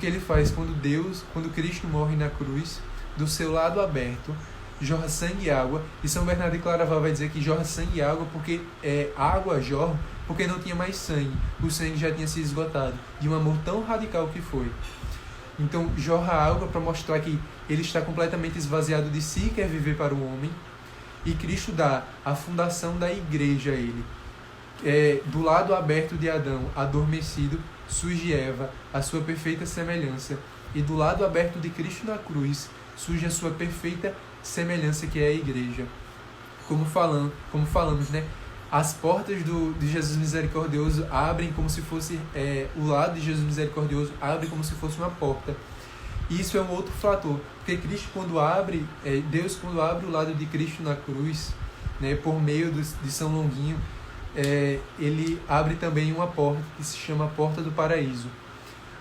que ele faz quando Cristo morre na cruz, do seu lado aberto, jorra sangue e água. E São Bernardo de Claraval vai dizer que jorra sangue e água porque água jorra porque não tinha mais sangue. O sangue já tinha se esgotado. De um amor tão radical que foi. Então jorra água para mostrar que ele está completamente esvaziado de si e quer viver para o homem. E Cristo dá a fundação da igreja a ele. Do lado aberto de Adão, adormecido, surge Eva, a sua perfeita semelhança. E do lado aberto de Cristo na cruz, surge a sua perfeita semelhança, que é a igreja. Como falamos, né? As portas de Jesus misericordioso abrem como se fosse... o lado de Jesus misericordioso abre como se fosse uma porta. E isso é um outro fator. Porque Cristo, Deus, quando abre o lado de Cristo na cruz, né, por meio de São Longuinho, ele abre também uma porta que se chama a Porta do Paraíso.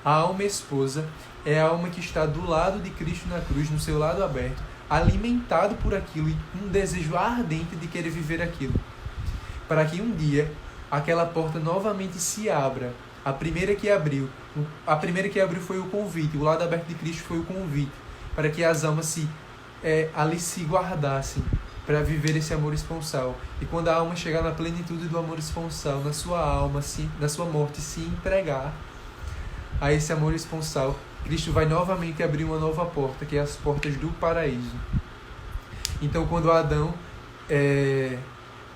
A alma esposa é a alma que está do lado de Cristo na cruz, no seu lado aberto, alimentado por aquilo e um desejo ardente de querer viver aquilo. Para que um dia aquela porta novamente se abra. A primeira que abriu foi o convite, o lado aberto de Cristo foi o convite, para que as almas ali se guardassem, para viver esse amor esponsal. E quando a alma chegar na plenitude do amor esponsal, na sua alma, na sua morte, se entregar a esse amor esponsal, Cristo vai novamente abrir uma nova porta, que é as portas do paraíso. Então, quando Adão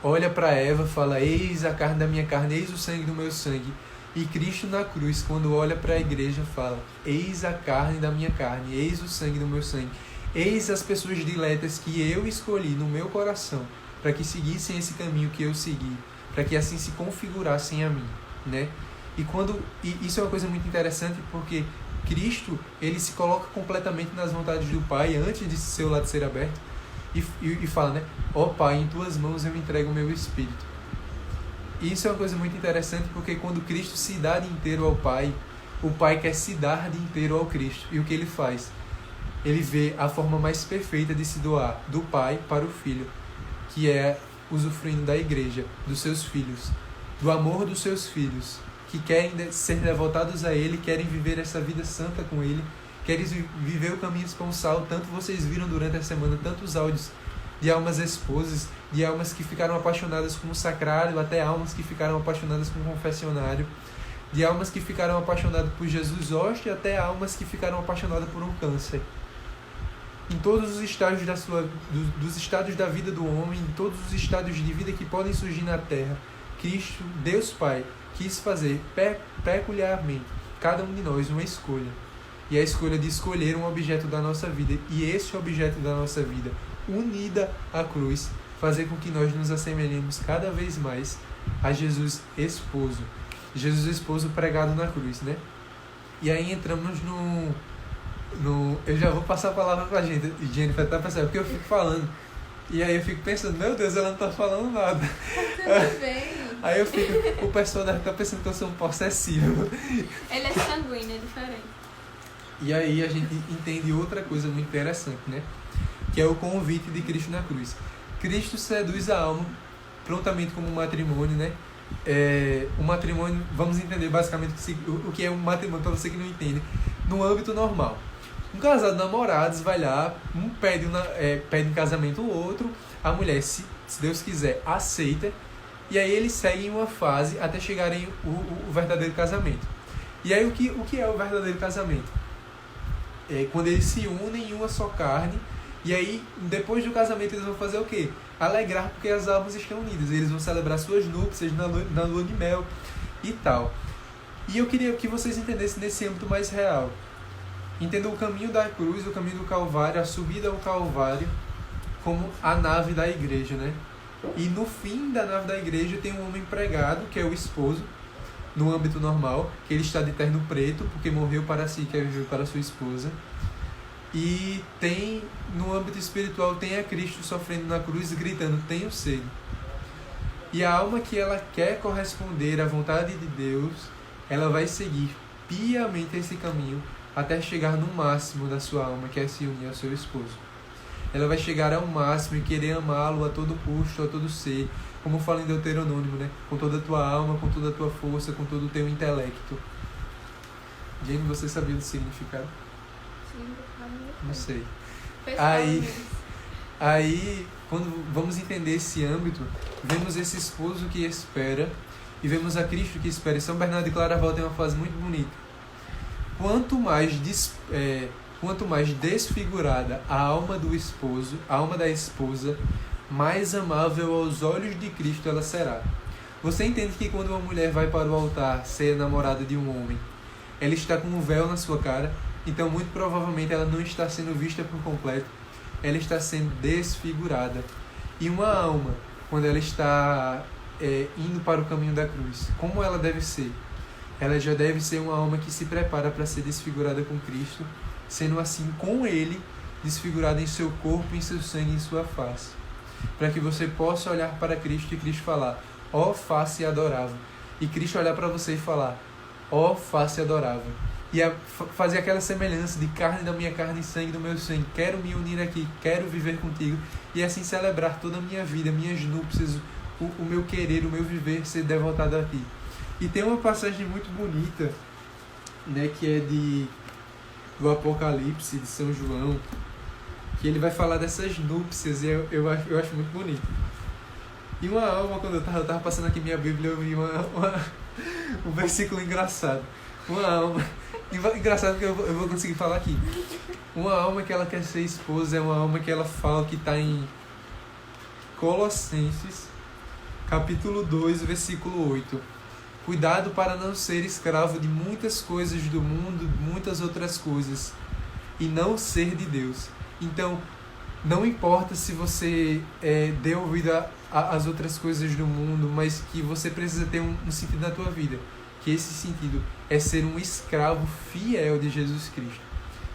olha para Eva, fala: eis a carne da minha carne, eis o sangue do meu sangue. E Cristo na cruz, quando olha para a igreja, fala: eis a carne da minha carne, eis o sangue do meu sangue. Eis as pessoas diletas que eu escolhi no meu coração, para que seguissem esse caminho que eu segui, para que assim se configurassem a mim, né? E isso é uma coisa muito interessante, porque Cristo, ele se coloca completamente nas vontades do Pai, antes de seu lado ser aberto, e fala, né? Ó Pai, em tuas mãos eu entrego o meu espírito. E isso é uma coisa muito interessante, porque quando Cristo se dá de inteiro ao Pai, o Pai quer se dar de inteiro ao Cristo. E o que ele faz? Ele vê a forma mais perfeita de se doar do Pai para o Filho, que é usufruindo da igreja, dos seus filhos, do amor dos seus filhos, que querem ser devotados a Ele, querem viver essa vida santa com Ele, querem viver o caminho esponsal. Tanto vocês viram durante a semana tantos áudios de almas esposas, de almas que ficaram apaixonadas com o sacrário, até almas que ficaram apaixonadas com o confessionário, de almas que ficaram apaixonadas por Jesus hóstia, até almas que ficaram apaixonadas por um câncer. Em todos os estágios dos estádios da vida do homem, em todos os estádios de vida que podem surgir na Terra, Cristo, Deus Pai, quis fazer peculiarmente cada um de nós uma escolha. E a escolha de escolher um objeto da nossa vida. E esse objeto da nossa vida, unida à cruz, fazer com que nós nos assemelhemos cada vez mais a Jesus esposo. Jesus esposo pregado na cruz, né? E aí entramos eu já vou passar a palavra pra Jennifer, tá pensando? Porque eu fico falando. E aí eu fico pensando, meu Deus, ela não tá falando nada. Tudo bem. Aí eu fico, o pessoal deve estar pensando que eu sou um possessivo. Ele é sanguíneo, é diferente. E aí a gente entende outra coisa muito interessante, né? Que é o convite de Cristo na cruz. Cristo seduz a alma prontamente como um matrimônio, né? O matrimônio, vamos entender basicamente o que é um matrimônio, para você que não entende, no âmbito normal. Um casal de namorados vai lá, um pede em casamento o outro, a mulher, se Deus quiser, aceita, e aí eles seguem uma fase até chegarem o verdadeiro casamento. E aí o que é o verdadeiro casamento? É quando eles se unem em uma só carne, e aí depois do casamento eles vão fazer o quê? Alegrar porque as almas estão unidas, eles vão celebrar suas núpcias na lua de mel e tal. E eu queria que vocês entendessem nesse âmbito mais real. Entendam o caminho da cruz, o caminho do Calvário, a subida ao Calvário, como a nave da igreja, né? E no fim da nave da igreja tem um homem pregado, que é o esposo, no âmbito normal, que ele está de terno preto, porque morreu para si, quer viver para sua esposa. E tem, no âmbito espiritual, tem a Cristo sofrendo na cruz, gritando, tenho sede. E a alma que ela quer corresponder à vontade de Deus, ela vai seguir piamente esse caminho, até chegar no máximo da sua alma, que é se unir ao seu esposo. Ela vai chegar ao máximo e querer amá-lo a todo custo, a todo ser, como fala em Deuteronômio, né? Com toda a tua alma, com toda a tua força, com todo o teu intelecto. Jane, você sabia do significado? Não sei. Aí, quando vamos entender esse âmbito, vemos esse esposo que espera e vemos a Cristo que espera. E São Bernardo de Claraval tem uma frase muito bonita. Quanto mais desfigurada a alma do esposo, a alma da esposa, mais amável aos olhos de Cristo ela será. Você entende que quando uma mulher vai para o altar ser namorada de um homem, ela está com um véu na sua cara, então muito provavelmente ela não está sendo vista por completo, ela está sendo desfigurada. E uma alma, quando ela está indo para o caminho da cruz, como ela deve ser? Ela já deve ser uma alma que se prepara para ser desfigurada com Cristo, sendo assim com Ele, desfigurada em seu corpo, em seu sangue, em sua face. Para que você possa olhar para Cristo e Cristo falar, ó face adorável. E Cristo olhar para você e falar, ó face adorável. E fazer aquela semelhança de carne da minha carne e sangue do meu sangue. Quero me unir aqui, quero viver contigo. E assim celebrar toda a minha vida, minhas núpcias, o meu querer, o meu viver ser devotado a ti. E tem uma passagem muito bonita, né, que é do Apocalipse, de São João, que ele vai falar dessas núpcias e eu acho muito bonito. E uma alma, quando eu tava passando aqui minha Bíblia, eu vi um versículo engraçado. Uma alma, engraçado que eu vou conseguir falar aqui. Uma alma que ela quer ser esposa é uma alma que ela fala que está em Colossenses, capítulo 2, versículo 8. Cuidado para não ser escravo de muitas coisas do mundo, muitas outras coisas, e não ser de Deus. Então, não importa se você dê ouvido às outras coisas do mundo, mas que você precisa ter um sentido na tua vida. Que esse sentido é ser um escravo fiel de Jesus Cristo.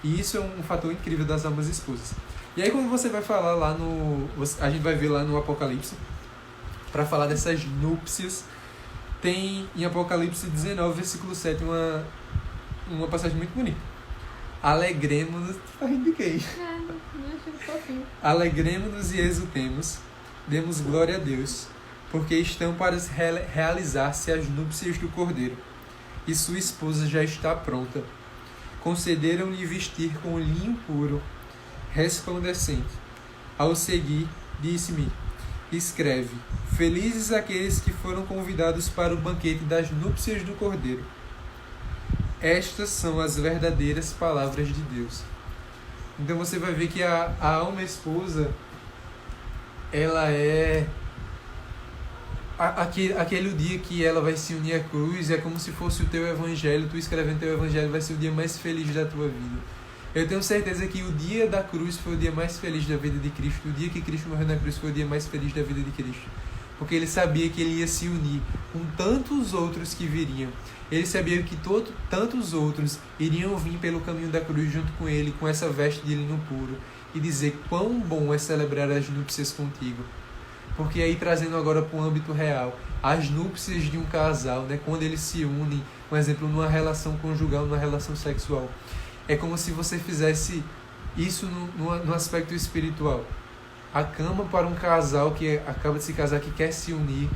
E isso é um fator incrível das almas esposas. E aí quando você vai falar lá a gente vai ver lá no Apocalipse, para falar dessas núpcias, tem em Apocalipse 19, versículo 7, uma passagem muito bonita. Alegremos-nos... Tá rindo de quem? Alegremos-nos e exultemos, demos glória a Deus, porque estão para realizar-se as núpcias do Cordeiro, e sua esposa já está pronta. Concederam-lhe vestir com linho puro, resplandecente. Ao seguir, disse-me, escreve, felizes aqueles que foram convidados para o banquete das núpcias do Cordeiro. Estas são as verdadeiras palavras de Deus. Então você vai ver que a alma esposa, ela é aquele dia que ela vai se unir à cruz, é como se fosse o teu evangelho, tu escrevendo teu evangelho vai ser o dia mais feliz da tua vida. Eu tenho certeza que o dia da cruz foi o dia mais feliz da vida de Cristo, o dia que Cristo morreu na cruz foi o dia mais feliz da vida de Cristo, porque ele sabia que ele ia se unir com tantos outros que viriam. Ele sabia que tantos outros iriam vir pelo caminho da cruz junto com ele, com essa veste de linho puro, e dizer quão bom é celebrar as núpcias contigo. Porque aí, trazendo agora para o âmbito real, as núpcias de um casal, né, quando eles se unem, por exemplo, numa relação conjugal, numa relação sexual, é como se você fizesse isso no aspecto espiritual. A cama para um casal que acaba de se casar, que quer se unir,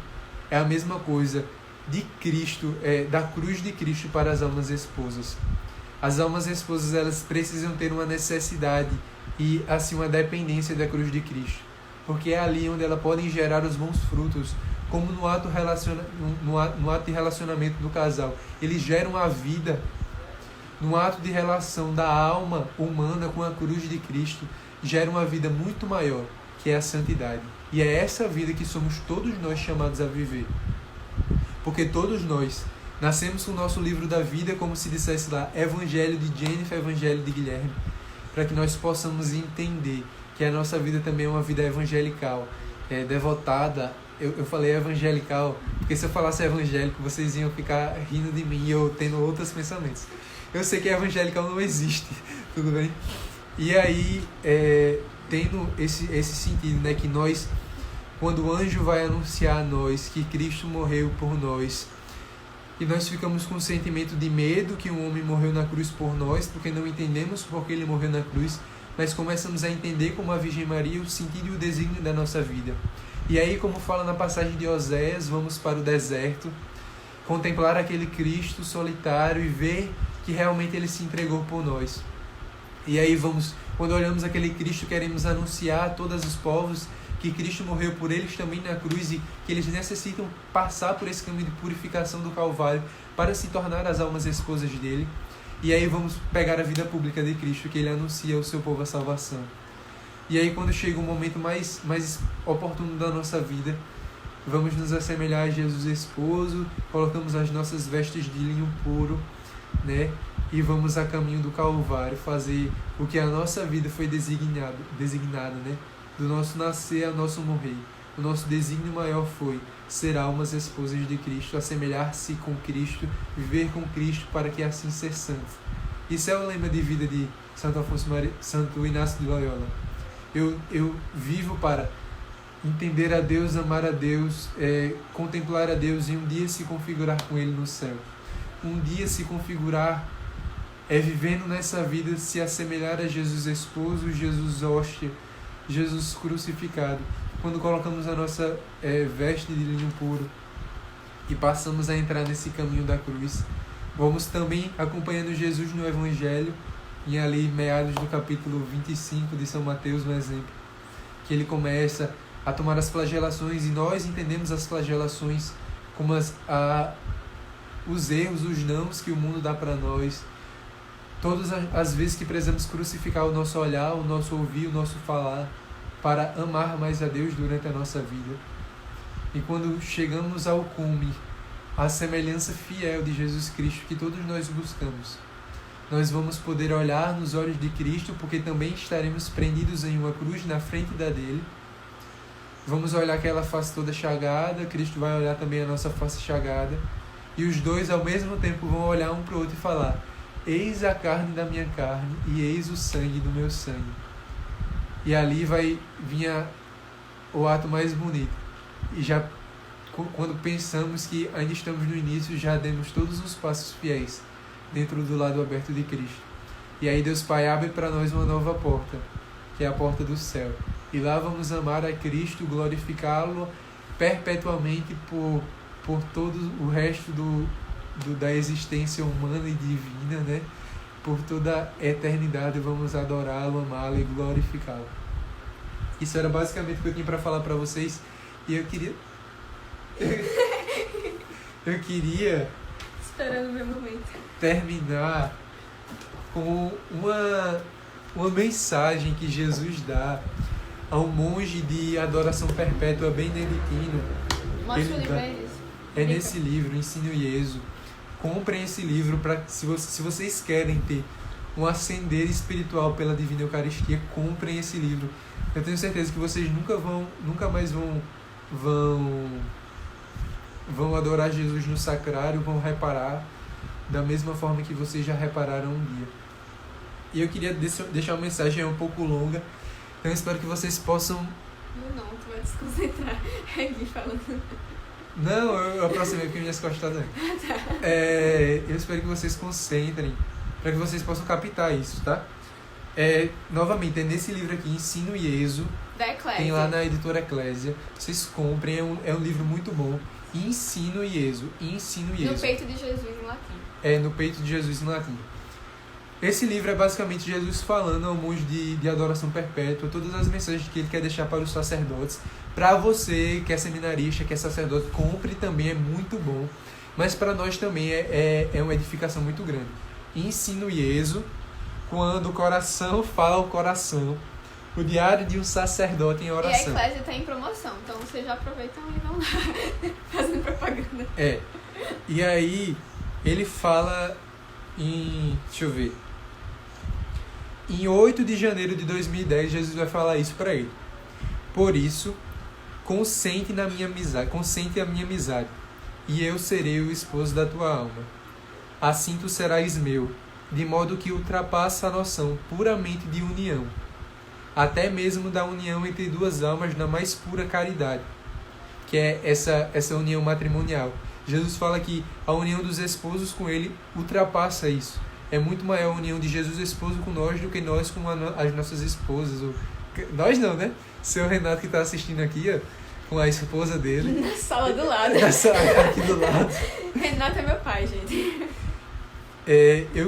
é a mesma coisa de Cristo, da cruz de Cristo para as almas esposas. As almas esposas, elas precisam ter uma necessidade e assim uma dependência da cruz de Cristo, porque é ali onde elas podem gerar os bons frutos, como no ato de relacionamento do casal. Eles geram a vida no ato de relação da alma humana com a cruz de Cristo, gera uma vida muito maior, que é a santidade. E é essa vida que somos todos nós chamados a viver. Porque todos nós nascemos com o nosso livro da vida, como se dissesse lá, Evangelho de Jennifer, Evangelho de Guilherme, para que nós possamos entender que a nossa vida também é uma vida evangelical, devotada. Eu falei evangelical, porque se eu falasse evangélico, vocês iam ficar rindo de mim e eu tendo outros pensamentos. Eu sei que evangelical não existe, tudo bem? E aí, tendo esse sentido, né, que nós, quando o anjo vai anunciar a nós que Cristo morreu por nós, e nós ficamos com um sentimento de medo que um homem morreu na cruz por nós, porque não entendemos por que ele morreu na cruz, mas começamos a entender como a Virgem Maria o sentido e o desígnio da nossa vida. E aí, como fala na passagem de Oséias, vamos para o deserto, contemplar aquele Cristo solitário e ver que realmente ele se entregou por nós. E aí quando olhamos aquele Cristo, queremos anunciar a todos os povos que Cristo morreu por eles também na cruz e que eles necessitam passar por esse caminho de purificação do Calvário para se tornar as almas esposas dele. E aí vamos pegar a vida pública de Cristo, que ele anuncia ao seu povo a salvação. E aí quando chega o momento mais oportuno da nossa vida, vamos nos assemelhar a Jesus esposo, colocamos as nossas vestes de linho puro, né? E vamos a caminho do Calvário fazer o que a nossa vida foi designada, né? Do nosso nascer ao nosso morrer. O nosso desígnio maior foi ser almas esposas de Cristo, assemelhar-se com Cristo, viver com Cristo para que assim ser santo. Isso é o lema de vida de Santo Inácio de Loyola. Eu vivo para entender a Deus, amar a Deus, contemplar a Deus e um dia se configurar com Ele no céu. Um dia se configurar vivendo nessa vida, se assemelhar a Jesus esposo, Jesus hóstia, Jesus crucificado. Quando colocamos a nossa veste de linho puro e passamos a entrar nesse caminho da cruz, vamos também acompanhando Jesus no Evangelho, em ali meados do capítulo 25 de São Mateus, no exemplo, que ele começa a tomar as flagelações e nós entendemos as flagelações como os erros, os nãos que o mundo dá para nós. Todas as vezes que precisamos crucificar o nosso olhar, o nosso ouvir, o nosso falar, para amar mais a Deus durante a nossa vida. E quando chegamos ao cume, a semelhança fiel de Jesus Cristo que todos nós buscamos, nós vamos poder olhar nos olhos de Cristo, porque também estaremos prendidos em uma cruz na frente da dele. Vamos olhar aquela face toda chagada, Cristo vai olhar também a nossa face chagada, e os dois ao mesmo tempo vão olhar um para o outro e falar: eis a carne da minha carne e eis o sangue do meu sangue. E ali vai vir o ato mais bonito. E já quando pensamos que ainda estamos no início, já demos todos os passos fiéis dentro do lado aberto de Cristo. E aí Deus Pai abre para nós uma nova porta, que é a porta do céu. E lá vamos amar a Cristo, glorificá-lo perpetuamente por todo o resto da existência humana e divina, né? Por toda a eternidade vamos adorá-lo, amá-lo e glorificá-lo. Isso era basicamente o que eu tinha para falar para vocês. E eu queria esperando o meu momento. Terminar com uma mensagem que Jesus dá a um monge de adoração perpétua beneditino. Mostra o livro, é esse? É nesse livro, Ensino Ieso. Comprem esse livro para se vocês querem ter um ascender espiritual pela Divina Eucaristia, comprem esse livro. Eu tenho certeza que vocês nunca mais vão adorar Jesus no sacrário, vão reparar da mesma forma que vocês já repararam um dia. E eu queria deixar uma mensagem um pouco longa, então eu espero que vocês possam... Não, tu vai desconcentrar. É Gui falando. Não, eu aproximei porque minhas costas estão eu espero que vocês concentrem, para que vocês possam captar isso, tá? Novamente, é nesse livro aqui, Ensino Ieso, Da Eclésia. tem lá na editora Eclésia. Vocês comprem, é um livro muito bom. Ensino Ieso. No peito de Jesus em latim. No peito de Jesus em latim. Esse livro é basicamente Jesus falando ao monge de adoração perpétua, todas as mensagens que ele quer deixar para os sacerdotes. Para você que é seminarista, que é sacerdote, compre também, é muito bom. Mas para nós também é uma edificação muito grande. Ensino Ieso, quando o coração fala ao coração. O diário de um sacerdote em oração. E a Eclésia está em promoção, então vocês já aproveitam e vão lá fazendo propaganda. E aí, ele fala deixa eu ver. Em 8 de janeiro de 2010, Jesus vai falar isso para ele. Por isso, consente a minha amizade, e eu serei o esposo da tua alma. Assim tu serás meu, de modo que ultrapassa a noção puramente de união, até mesmo da união entre duas almas na mais pura caridade, que é essa união matrimonial. Jesus fala que a união dos esposos com ele ultrapassa isso. É muito maior a união de Jesus esposo com nós do que nós com as nossas esposas. Nós não, né? Seu Renato que está assistindo aqui, ó, com a esposa dele. Na sala do lado. Na sala aqui do lado. Renato é meu pai, gente. Eu